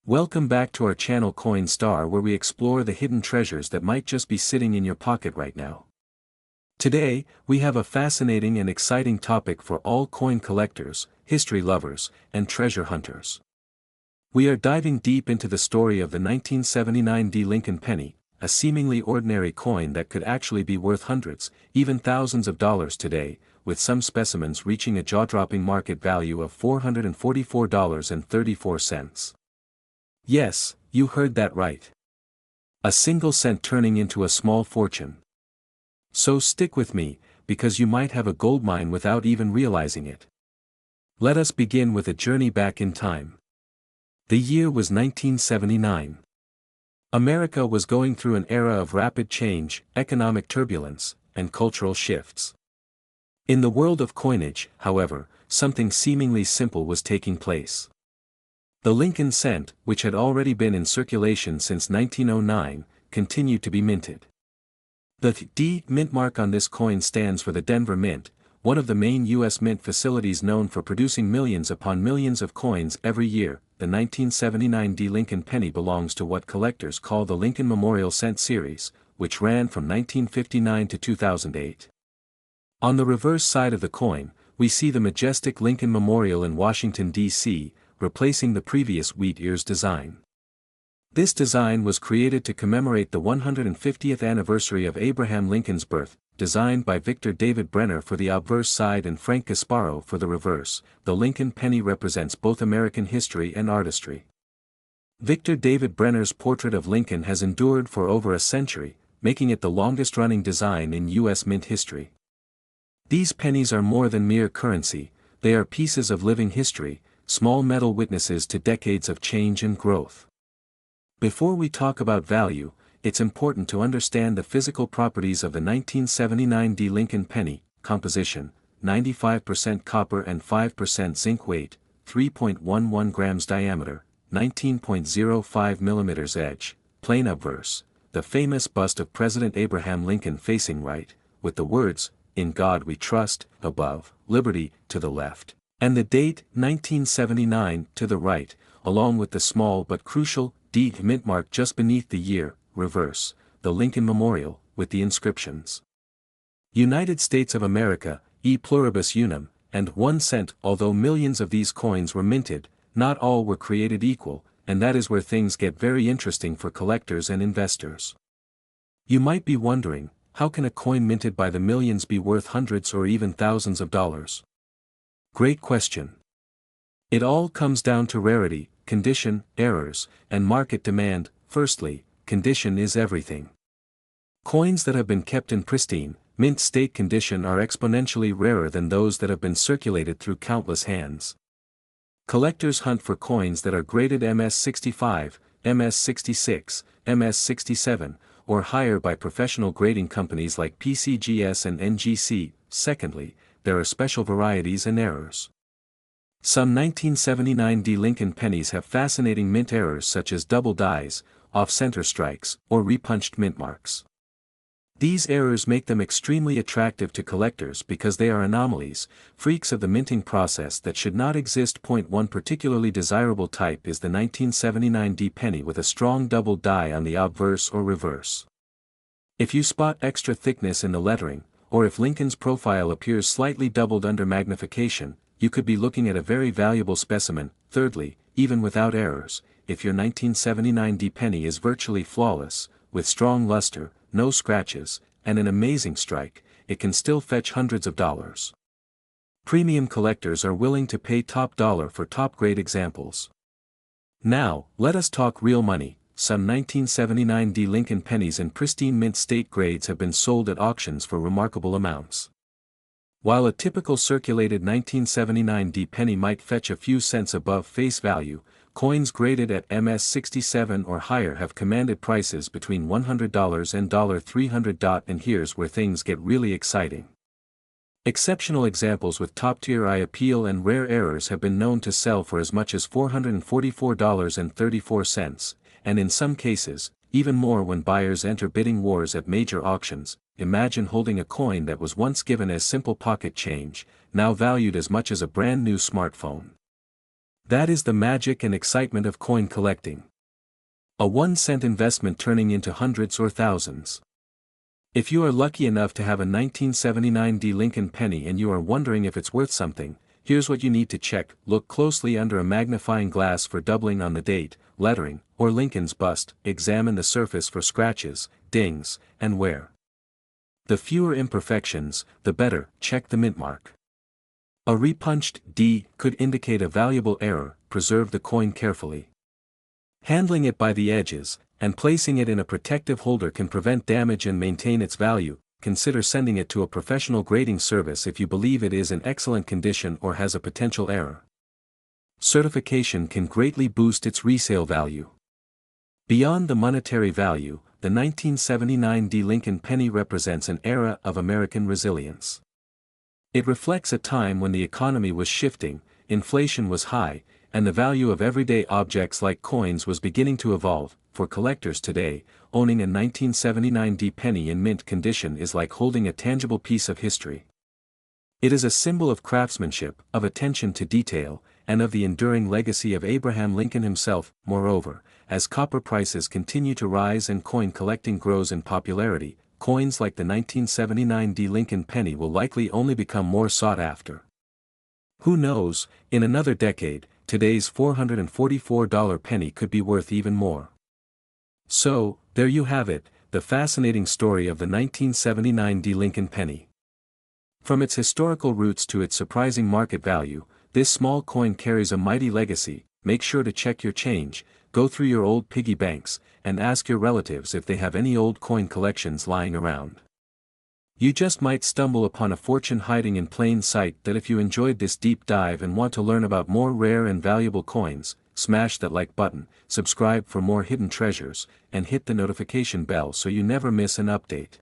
Welcome back to our channel Coin Star, where we explore the hidden treasures that might just be sitting in your pocket right now. Today, we have a fascinating and exciting topic for all coin collectors, history lovers, and treasure hunters. We are diving deep into the story of the 1979 Lincoln penny, a seemingly ordinary coin that could actually be worth hundreds, even thousands of dollars today, with some specimens reaching a jaw-dropping market value of $444.34. Yes, you heard that right. A single cent turning into a small fortune. So stick with me, because you might have a goldmine without even realizing it. Let us begin with a journey back in time. The year was 1979. America was going through an era of rapid change, economic turbulence, and cultural shifts. In the world of coinage, however, something seemingly simple was taking place. The Lincoln cent, which had already been in circulation since 1909, continued to be minted. The D mint mark on this coin stands for the Denver Mint, one of the main U.S. mint facilities known for producing millions upon millions of coins every year. The 1979 Lincoln penny belongs to what collectors call the Lincoln Memorial Cent series, which ran from 1959 to 2008. On the reverse side of the coin, we see the majestic Lincoln Memorial in Washington, D.C., replacing the previous wheat ears design. This design was created to commemorate the 150th anniversary of Abraham Lincoln's birth, designed by Victor David Brenner for the obverse side and Frank Gasparo for the reverse. The Lincoln penny represents both American history and artistry. Victor David Brenner's portrait of Lincoln has endured for over a century, making it the longest-running design in U.S. mint history. These pennies are more than mere currency, they are pieces of living history, small metal witnesses to decades of change and growth. Before we talk about value, it's important to understand the physical properties of the 1979 Lincoln penny. Composition: 95% copper and 5% zinc. Weight: 3.11 grams. Diameter: 19.05 millimeters. Edge: plain obverse. The famous bust of President Abraham Lincoln facing right, with the words, "In God We Trust," above, "Liberty," to the left, and the date, 1979, to the right, along with the small but crucial D mint mark just beneath the year, reverse, the Lincoln Memorial, with the inscriptions United States of America, e pluribus unum, and 1 cent. Although millions of these coins were minted, not all were created equal, and that is where things get very interesting for collectors and investors. You might be wondering, how can a coin minted by the millions be worth hundreds or even thousands of dollars? Great question. It all comes down to rarity, condition, errors, and market demand. Firstly, condition is everything. Coins that have been kept in pristine, mint state condition are exponentially rarer than those that have been circulated through countless hands. Collectors hunt for coins that are graded MS65, MS66, MS67, or higher by professional grading companies like PCGS and NGC. Secondly, there are special varieties and errors. Some 1979 Lincoln pennies have fascinating mint errors such as double dies, off-center strikes, or repunched mint marks. These errors make them extremely attractive to collectors because they are anomalies, freaks of the minting process that should not exist. One particularly desirable type is the 1979 penny with a strong double die on the obverse or reverse. If you spot extra thickness in the lettering, or if Lincoln's profile appears slightly doubled under magnification, you could be looking at a very valuable specimen. Thirdly, even without errors, if your 1979 penny is virtually flawless, with strong luster, no scratches, and an amazing strike, it can still fetch hundreds of dollars. Premium collectors are willing to pay top dollar for top-grade examples. Now, let us talk real money. Some 1979 Lincoln pennies in pristine mint state grades have been sold at auctions for remarkable amounts. While a typical circulated 1979 penny might fetch a few cents above face value, coins graded at MS67 or higher have commanded prices between $100 and $300. And here's where things get really exciting. Exceptional examples with top-tier eye appeal and rare errors have been known to sell for as much as $444.34, and in some cases, even more when buyers enter bidding wars at major auctions. Imagine holding a coin that was once given as simple pocket change, now valued as much as a brand new smartphone. That is the magic and excitement of coin collecting. A 1-cent investment turning into hundreds or thousands. If you are lucky enough to have a 1979 Lincoln penny and you are wondering if it's worth something, here's what you need to check. Look closely under a magnifying glass for doubling on the date, lettering, or Lincoln's bust. Examine the surface for scratches, dings, and wear. The fewer imperfections, the better. Check the mint mark. A repunched D could indicate a valuable error. Preserve the coin carefully. Handling it by the edges, and placing it in a protective holder can prevent damage and maintain its value. Consider sending it to a professional grading service if you believe it is in excellent condition or has a potential error. Certification can greatly boost its resale value. Beyond the monetary value, the 1979 Lincoln penny represents an era of American resilience. It reflects a time when the economy was shifting, inflation was high, and the value of everyday objects like coins was beginning to evolve. For collectors today, owning a 1979 penny in mint condition is like holding a tangible piece of history. It is a symbol of craftsmanship, of attention to detail, and of the enduring legacy of Abraham Lincoln himself. Moreover, as copper prices continue to rise and coin collecting grows in popularity, coins like the 1979 Lincoln penny will likely only become more sought after. Who knows, in another decade, today's $444 penny could be worth even more. So, there you have it, the fascinating story of the 1979 Lincoln penny. From its historical roots to its surprising market value, this small coin carries a mighty legacy. Make sure to check your change, go through your old piggy banks, and ask your relatives if they have any old coin collections lying around. You just might stumble upon a fortune hiding in plain sight. That if you enjoyed this deep dive and want to learn about more rare and valuable coins, smash that like button, subscribe for more hidden treasures, and hit the notification bell so you never miss an update.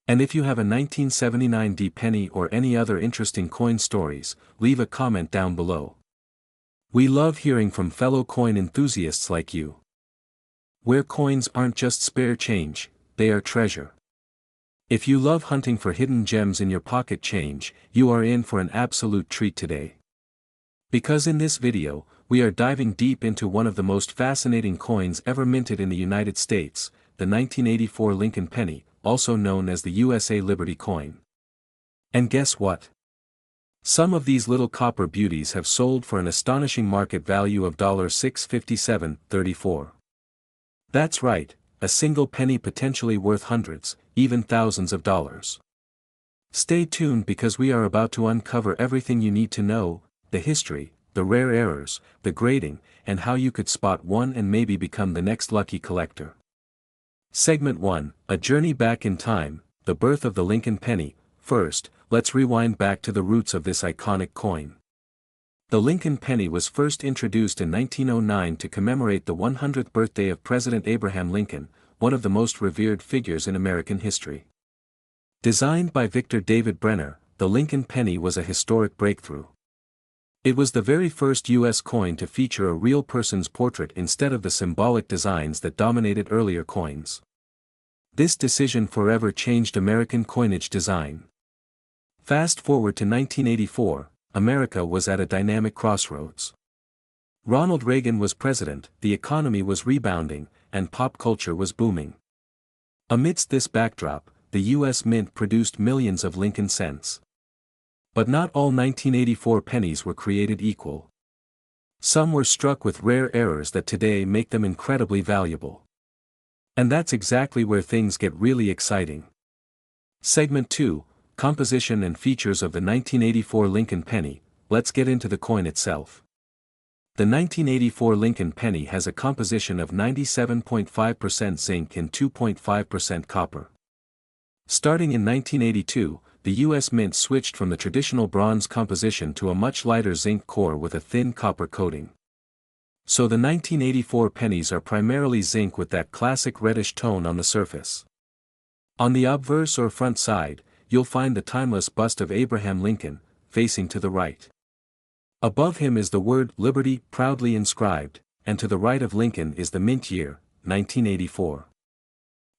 And if you have a 1979 penny or any other interesting coin stories, leave a comment down below. We love hearing from fellow coin enthusiasts like you. Where coins aren't just spare change, they are treasure. If you love hunting for hidden gems in your pocket change, you are in for an absolute treat today. Because in this video, we are diving deep into one of the most fascinating coins ever minted in the United States, the 1984 Lincoln penny, also known as the USA Liberty coin. And guess what? Some of these little copper beauties have sold for an astonishing market value of $657.34. That's right, a single penny potentially worth hundreds, even thousands of dollars. Stay tuned because we are about to uncover everything you need to know, the history, the rare errors, the grading, and how you could spot one and maybe become the next lucky collector. Segment 1, A Journey Back in Time, the birth of the Lincoln penny. First, let's rewind back to the roots of this iconic coin. The Lincoln penny was first introduced in 1909 to commemorate the 100th birthday of President Abraham Lincoln, one of the most revered figures in American history. Designed by Victor David Brenner, the Lincoln penny was a historic breakthrough. It was the very first U.S. coin to feature a real person's portrait instead of the symbolic designs that dominated earlier coins. This decision forever changed American coinage design. Fast forward to 1984, America was at a dynamic crossroads. Ronald Reagan was president, the economy was rebounding, and pop culture was booming. Amidst this backdrop, the U.S. Mint produced millions of Lincoln cents. But not all 1984 pennies were created equal. Some were struck with rare errors that today make them incredibly valuable. And that's exactly where things get really exciting. Segment 2, Composition and Features of the 1984 Lincoln penny. Let's get into the coin itself. The 1984 Lincoln penny has a composition of 97.5% zinc and 2.5% copper. Starting in 1982, the U.S. Mint switched from the traditional bronze composition to a much lighter zinc core with a thin copper coating. So the 1984 pennies are primarily zinc with that classic reddish tone on the surface. On the obverse or front side, you'll find the timeless bust of Abraham Lincoln, facing to the right. Above him is the word Liberty proudly inscribed, and to the right of Lincoln is the mint year, 1984.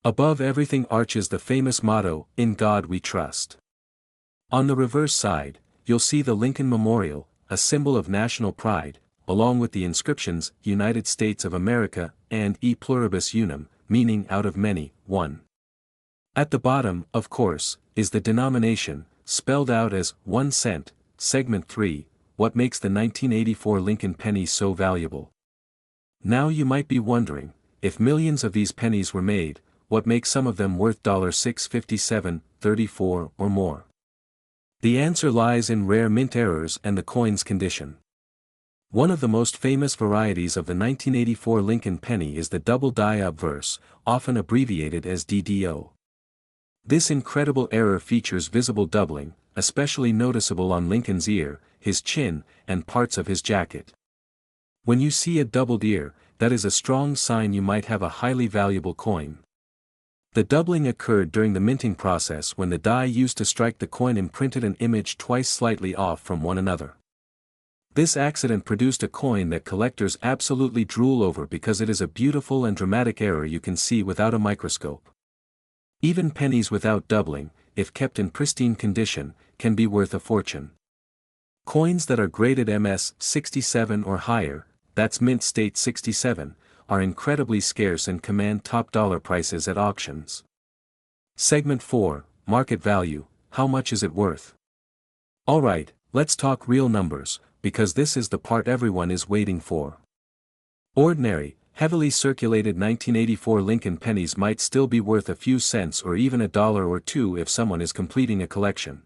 Above everything arches the famous motto, "In God We Trust." On the reverse side, you'll see the Lincoln Memorial, a symbol of national pride, along with the inscriptions United States of America and E pluribus unum, meaning out of many, one. At the bottom, of course, is the denomination, spelled out as 1 cent, segment 3, what makes the 1984 Lincoln penny so valuable. Now you might be wondering, if millions of these pennies were made, what makes some of them worth $6.5734 or more? The answer lies in rare mint errors and the coin's condition. One of the most famous varieties of the 1984 Lincoln penny is the double die obverse, often abbreviated as DDO. This incredible error features visible doubling, especially noticeable on Lincoln's ear, his chin, and parts of his jacket. When you see a doubled ear, that is a strong sign you might have a highly valuable coin. The doubling occurred during the minting process when the die used to strike the coin imprinted an image twice slightly off from one another. This accident produced a coin that collectors absolutely drool over because it is a beautiful and dramatic error you can see without a microscope. Even pennies without doubling, if kept in pristine condition, can be worth a fortune. Coins that are graded MS 67 or higher, that's mint state 67, are incredibly scarce and command top dollar prices at auctions. Segment 4, Market Value, how much is it worth? Alright, let's talk real numbers, because this is the part everyone is waiting for. Ordinary, heavily circulated 1984 Lincoln pennies might still be worth a few cents or even $1 or $2 if someone is completing a collection.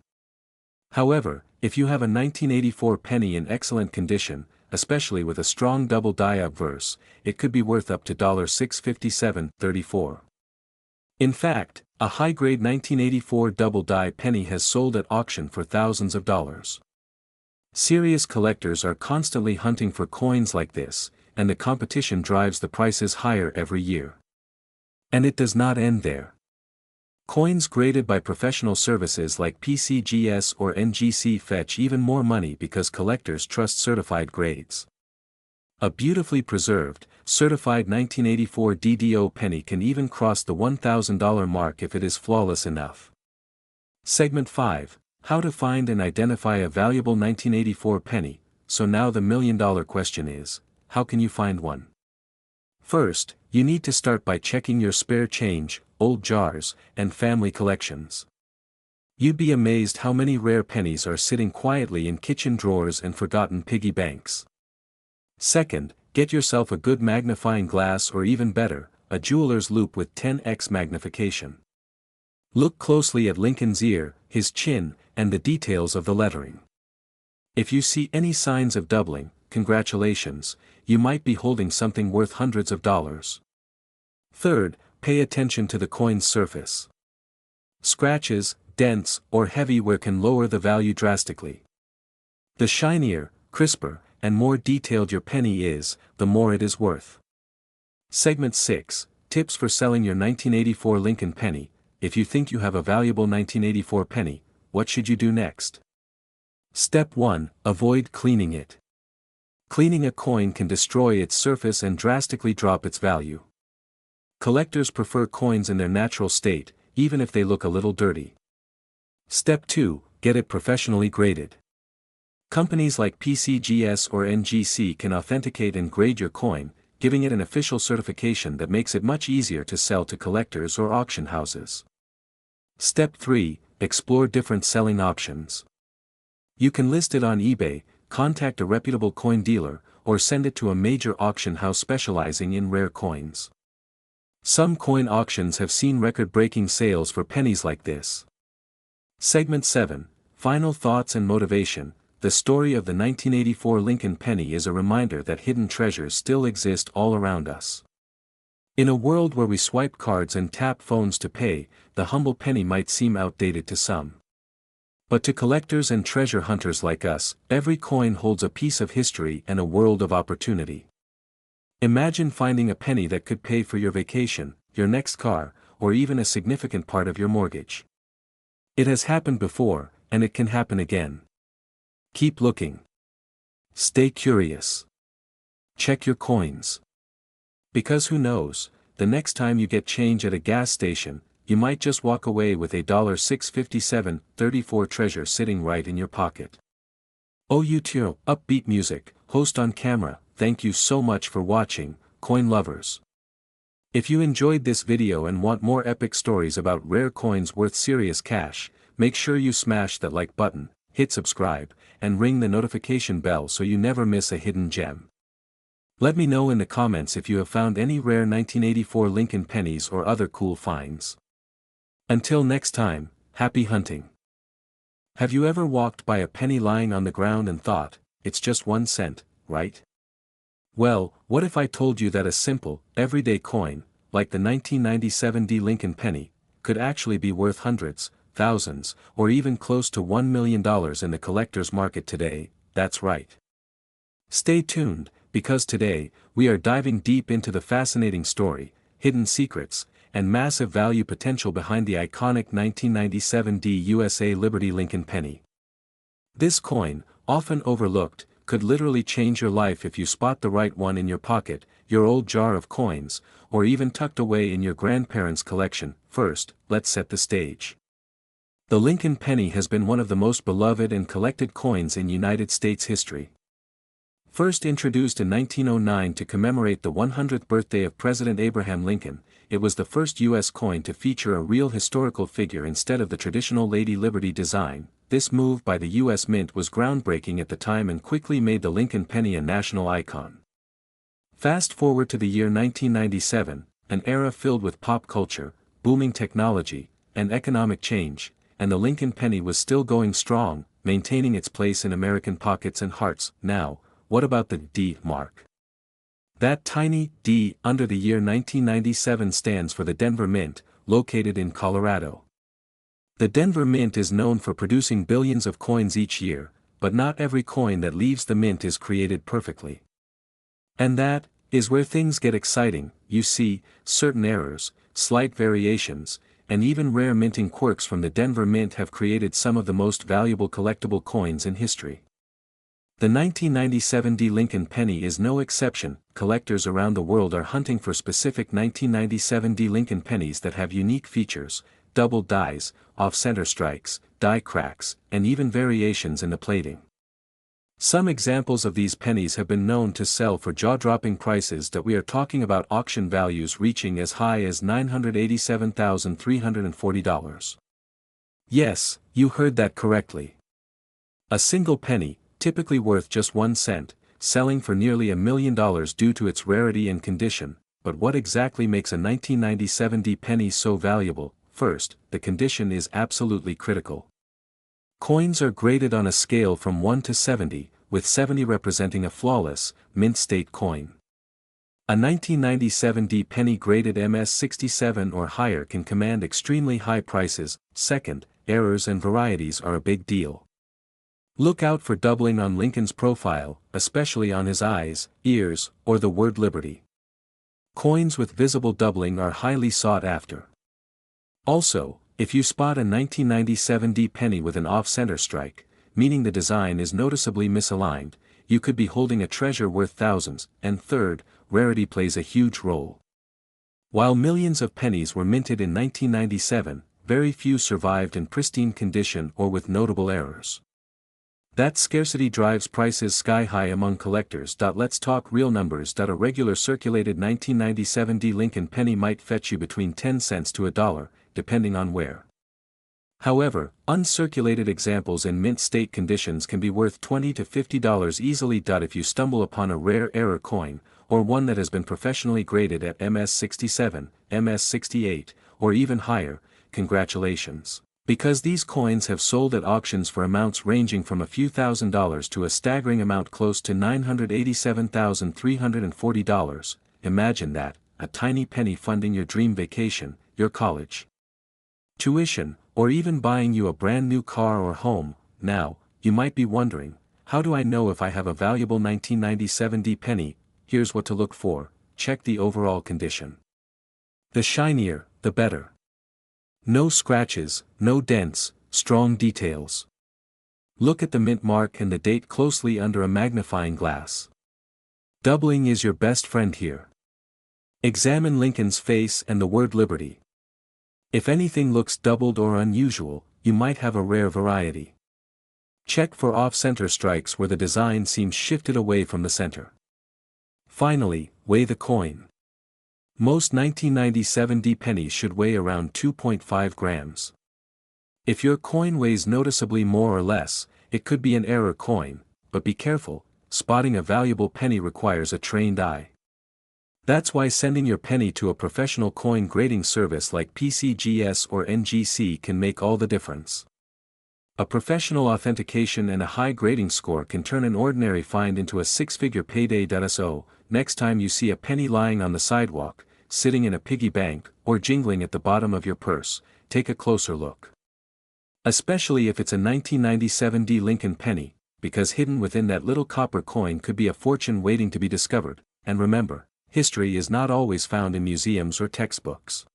However, if you have a 1984 penny in excellent condition, especially with a strong double die obverse, it could be worth up to $6.5734. In fact, a high-grade 1984 double die penny has sold at auction for thousands of dollars. Serious collectors are constantly hunting for coins like this, and the competition drives the prices higher every year. And it does not end there. Coins graded by professional services like PCGS or NGC fetch even more money because collectors trust certified grades. A beautifully preserved, certified 1984 DDO penny can even cross the $1,000 mark if it is flawless enough. Segment 5. How to find and identify a valuable 1984 penny. So now the million-dollar question is, how can you find one? First, you need to start by checking your spare change, old jars, and family collections. You'd be amazed how many rare pennies are sitting quietly in kitchen drawers and forgotten piggy banks. Second, get yourself a good magnifying glass or even better, a jeweler's loupe with 10x magnification. Look closely at Lincoln's ear, his chin, and the details of the lettering. If you see any signs of doubling, congratulations, you might be holding something worth hundreds of dollars. Third, pay attention to the coin's surface. Scratches, dents, or heavy wear can lower the value drastically. The shinier, crisper, and more detailed your penny is, the more it is worth. Segment 6, Tips for selling your 1984 Lincoln penny. If you think you have a valuable 1984 penny, what should you do next? Step 1, avoid cleaning it. Cleaning a coin can destroy its surface and drastically drop its value. Collectors prefer coins in their natural state, even if they look a little dirty. Step 2, get it professionally graded. Companies like PCGS or NGC can authenticate and grade your coin, giving it an official certification that makes it much easier to sell to collectors or auction houses. Step 3, explore different selling options. You can list it on eBay, contact a reputable coin dealer, or send it to a major auction house specializing in rare coins. Some coin auctions have seen record-breaking sales for pennies like this. Segment 7, Final Thoughts and Motivation. The story of the 1984 Lincoln penny is a reminder that hidden treasures still exist all around us. In a world where we swipe cards and tap phones to pay, the humble penny might seem outdated to some. But to collectors and treasure hunters like us, every coin holds a piece of history and a world of opportunity. Imagine finding a penny that could pay for your vacation, your next car, or even a significant part of your mortgage. It has happened before, and it can happen again. Keep looking. Stay curious. Check your coins. Because who knows, the next time you get change at a gas station, you might just walk away with a $6.5734 treasure sitting right in your pocket. Oh, upbeat music, host on camera. Thank you so much for watching, coin lovers. If you enjoyed this video and want more epic stories about rare coins worth serious cash, make sure you smash that like button, hit subscribe, and ring the notification bell so you never miss a hidden gem. Let me know in the comments if you have found any rare 1984 Lincoln pennies or other cool finds. Until next time, happy hunting. Have you ever walked by a penny lying on the ground and thought, it's just 1 cent, right? Well, what if I told you that a simple, everyday coin, like the 1997 Lincoln penny, could actually be worth hundreds, thousands, or even close to $1 million in the collector's market today? That's right. Stay tuned, because today, we are diving deep into the fascinating story, hidden secrets, and massive value potential behind the iconic 1997 USA Liberty Lincoln penny. This coin, often overlooked, could literally change your life if you spot the right one in your pocket, your old jar of coins, or even tucked away in your grandparents' collection. First, let's set the stage. The Lincoln penny has been one of the most beloved and collected coins in United States history. First introduced in 1909 to commemorate the 100th birthday of President Abraham Lincoln, it was the first U.S. coin to feature a real historical figure instead of the traditional Lady Liberty design. This move by the U.S. Mint was groundbreaking at the time and quickly made the Lincoln penny a national icon. Fast forward to the year 1997, an era filled with pop culture, booming technology, and economic change, and the Lincoln penny was still going strong, maintaining its place in American pockets and hearts. Now, what about the D mark? That tiny D under the year 1997 stands for the Denver Mint, located in Colorado. The Denver Mint is known for producing billions of coins each year, but not every coin that leaves the mint is created perfectly. And that is where things get exciting. You see, certain errors, slight variations, and even rare minting quirks from the Denver Mint have created some of the most valuable collectible coins in history. The 1997 Lincoln penny is no exception. Collectors around the world are hunting for specific 1997 Lincoln pennies that have unique features, doubled dies, off-center strikes, die cracks, and even variations in the plating. Some examples of these pennies have been known to sell for jaw-dropping prices that we are talking about auction values reaching as high as $987,340. Yes, you heard that correctly. A single penny, typically worth just 1 cent, selling for nearly $1 million due to its rarity and condition. But what exactly makes a 1997 penny so valuable? First, the condition is absolutely critical. Coins are graded on a scale from 1 to 70, with 70 representing a flawless, mint-state coin. A 1997 penny graded MS67 or higher can command extremely high prices. Second, errors and varieties are a big deal. Look out for doubling on Lincoln's profile, especially on his eyes, ears, or the word Liberty. Coins with visible doubling are highly sought after. Also, if you spot a 1997 penny with an off-center strike, meaning the design is noticeably misaligned, you could be holding a treasure worth thousands. And third, rarity plays a huge role. While millions of pennies were minted in 1997, very few survived in pristine condition or with notable errors. That scarcity drives prices sky high among collectors. Let's talk real numbers. A regular circulated 1997 Lincoln penny might fetch you between 10 cents to $1, depending on where. However, uncirculated examples in mint state conditions can be worth $20 to $50 easily. If you stumble upon a rare error coin, or one that has been professionally graded at MS67, MS68, or even higher, congratulations. Because these coins have sold at auctions for amounts ranging from a few $1,000s to a staggering amount close to $987,340. Imagine that, a tiny penny funding your dream vacation, your college tuition, or even buying you a brand new car or home. Now, you might be wondering, how do I know if I have a valuable 1997 penny? Here's what to look for. Check the overall condition. The shinier, the better. No scratches, no dents, strong details. Look at the mint mark and the date closely under a magnifying glass. Doubling is your best friend here. Examine Lincoln's face and the word Liberty. If anything looks doubled or unusual, you might have a rare variety. Check for off-center strikes where the design seems shifted away from the center. Finally, weigh the coin. Most 1997 pennies should weigh around 2.5 grams. If your coin weighs noticeably more or less, it could be an error coin, but be careful, spotting a valuable penny requires a trained eye. That's why sending your penny to a professional coin grading service like PCGS or NGC can make all the difference. A professional authentication and a high grading score can turn an ordinary find into a six-figure payday. So, next time you see a penny lying on the sidewalk, sitting in a piggy bank, or jingling at the bottom of your purse, take a closer look. Especially if it's a 1997 Lincoln penny, because hidden within that little copper coin could be a fortune waiting to be discovered. And remember, history is not always found in museums or textbooks.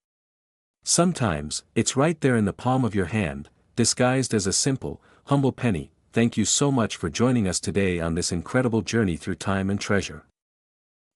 Sometimes, it's right there in the palm of your hand, disguised as a simple, humble penny. Thank you so much for joining us today on this incredible journey through time and treasure.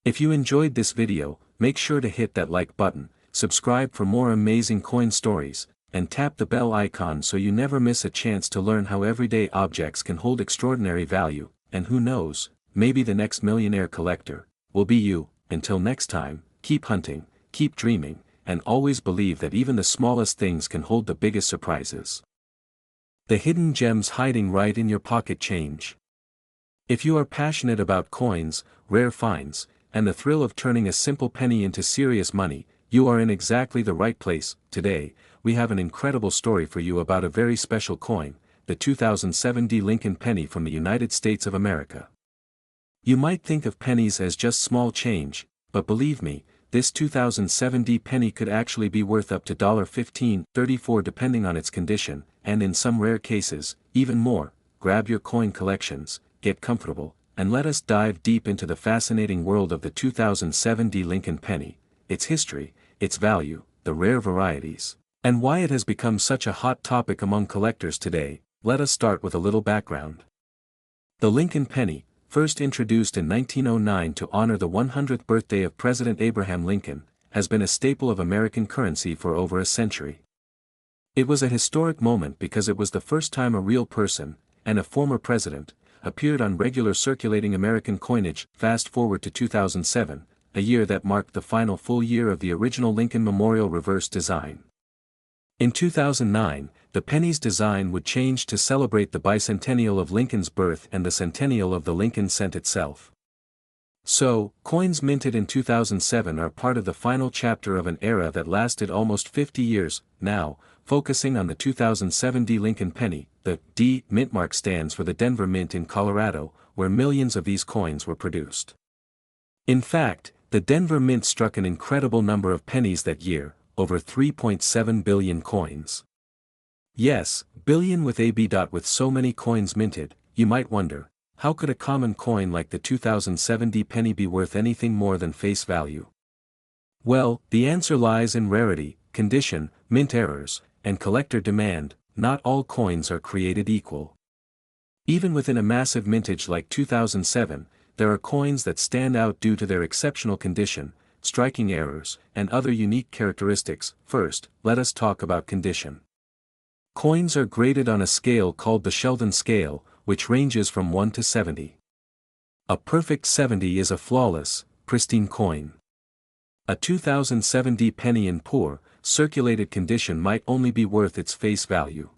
If you enjoyed this video, make sure to hit that like button, subscribe for more amazing coin stories, and tap the bell icon so you never miss a chance to learn how everyday objects can hold extraordinary value, and who knows, maybe the next millionaire collector will be you. Until next time, keep hunting, keep dreaming, and always believe that even the smallest things can hold the biggest surprises. The hidden gems hiding right in your pocket change. If you are passionate about coins, rare finds, and the thrill of turning a simple penny into serious money, you are in exactly the right place. Today, we have an incredible story for you about a very special coin, the 2007 Lincoln penny from the United States of America. You might think of pennies as just small change, but believe me, this 2007 penny could actually be worth up to $15, $34 depending on its condition, and in some rare cases, even more. Grab your coin collections, get comfortable, and let us dive deep into the fascinating world of the 2007 Lincoln penny, its history, its value, the rare varieties, and why it has become such a hot topic among collectors today. Let us start with a little background. The Lincoln penny, first introduced in 1909 to honor the 100th birthday of President Abraham Lincoln, has been a staple of American currency for over a century. It was a historic moment because it was the first time a real person, and a former president, appeared on regular circulating American coinage. Fast forward to 2007, a year that marked the final full year of the original Lincoln Memorial reverse design. In 2009, the penny's design would change to celebrate the bicentennial of Lincoln's birth and the centennial of the Lincoln cent itself. So, coins minted in 2007 are part of the final chapter of an era that lasted almost 50 years. Now, focusing on the 2007 Lincoln penny, the D mint mark stands for the Denver Mint in Colorado, where millions of these coins were produced. In fact, the Denver Mint struck an incredible number of pennies that year, over 3.7 billion coins. Yes, billion with a B. With so many coins minted, you might wonder, how could a common coin like the 2007 penny be worth anything more than face value? Well, the answer lies in rarity, condition, mint errors, and collector demand. Not all coins are created equal. Even within a massive mintage like 2007, there are coins that stand out due to their exceptional condition, striking errors, and other unique characteristics. First, let us talk about condition. Coins are graded on a scale called the Sheldon scale, which ranges from 1 to 70. A perfect 70 is a flawless, pristine coin. A 2007 penny in poor, circulated condition might only be worth its face value.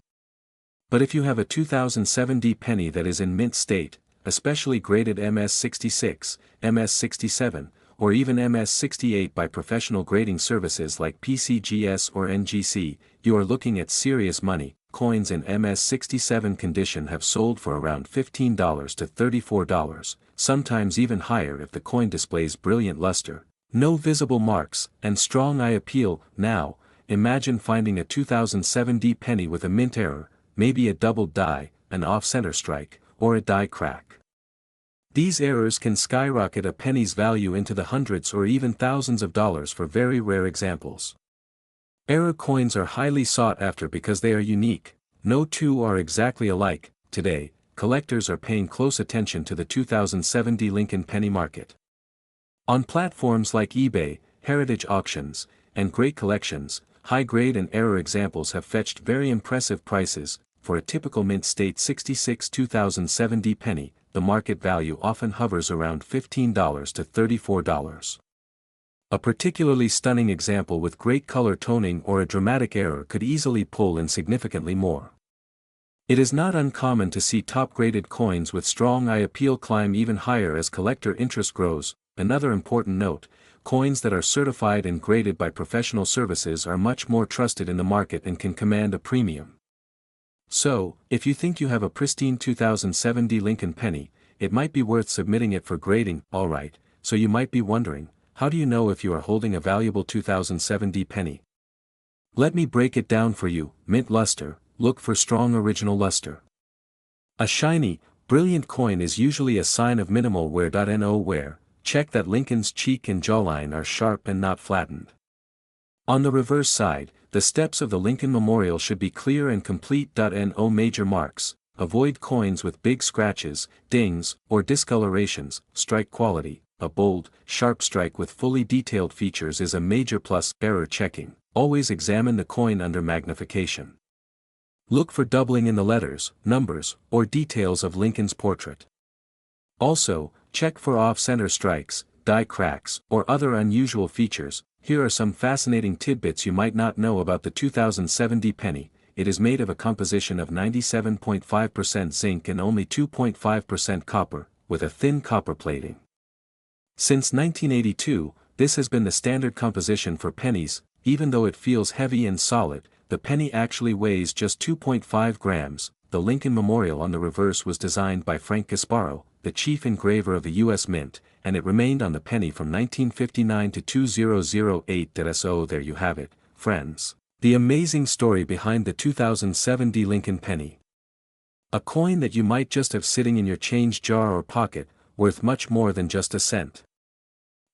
But if you have a 2007 penny that is in mint state, especially graded MS66, MS67, or even MS68 by professional grading services like PCGS or NGC, you are looking at serious money. Coins in MS67 condition have sold for around $15 to $34, sometimes even higher if the coin displays brilliant luster, no visible marks, and strong eye appeal. Now, imagine finding a 2007 penny with a mint error, maybe a doubled die, an off-center strike, or a die crack. These errors can skyrocket a penny's value into the hundreds or even thousands of dollars for very rare examples. Error coins are highly sought after because they are unique. No two are exactly alike. Today, collectors are paying close attention to the 2007 Lincoln penny market. On platforms like eBay, heritage auctions, and great collections, high-grade and error examples have fetched very impressive prices. for a typical mint state 66 2007 penny, the market value often hovers around $15 to $34. A particularly stunning example with great color toning or a dramatic error could easily pull in significantly more. It is not uncommon to see top-graded coins with strong eye appeal climb even higher as collector interest grows. Another important note, coins that are certified and graded by professional services are much more trusted in the market and can command a premium. So, if you think you have a pristine 2007 Lincoln penny, it might be worth submitting it for grading. Alright, so you might be wondering, how do you know if you are holding a valuable 2007 penny? Let me break it down for you. Mint luster. Look for strong original luster. A shiny, brilliant coin is usually a sign of minimal wear. No wear. Check that Lincoln's cheek and jawline are sharp and not flattened. On the reverse side, the steps of the Lincoln Memorial should be clear and complete. No major marks. Avoid coins with big scratches, dings, or discolorations. Strike quality. A bold, sharp strike with fully detailed features is a major plus. Error checking. Always examine the coin under magnification. Look for doubling in the letters, numbers, or details of Lincoln's portrait. Also, check for off-center strikes, die cracks, or other unusual features. Here are some fascinating tidbits you might not know about the 2007 penny. It is made of a composition of 97.5% zinc and only 2.5% copper, with a thin copper plating. Since 1982, this has been the standard composition for pennies. Even though it feels heavy and solid, the penny actually weighs just 2.5 grams. The Lincoln Memorial on the reverse was designed by Frank Gasparo, the chief engraver of the U.S. Mint, and it remained on the penny from 1959 to 2008. So there you have it, friends. The amazing story behind the 2007 Lincoln penny. A coin that you might just have sitting in your change jar or pocket, worth much more than just a cent.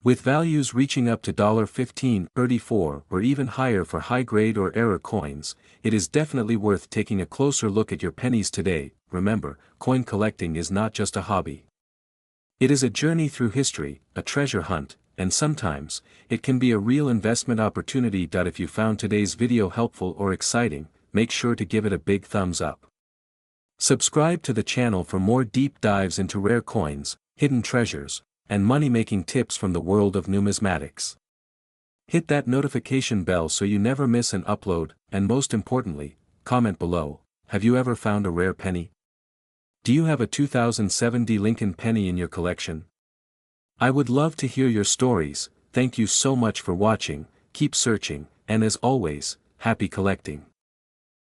With values reaching up to $15, $34, or even higher for high-grade or error coins, it is definitely worth taking a closer look at your pennies today. Remember, coin collecting is not just a hobby. It is a journey through history, a treasure hunt, and sometimes, it can be a real investment opportunity. If you found today's video helpful or exciting, make sure to give it a big thumbs up. Subscribe to the channel for more deep dives into rare coins, hidden treasures, and money-making tips from the world of numismatics. Hit that notification bell so you never miss an upload, and most importantly, comment below, have you ever found a rare penny? Do you have a 2007 Lincoln penny in your collection? I would love to hear your stories. Thank you so much for watching, keep searching, and as always, happy collecting.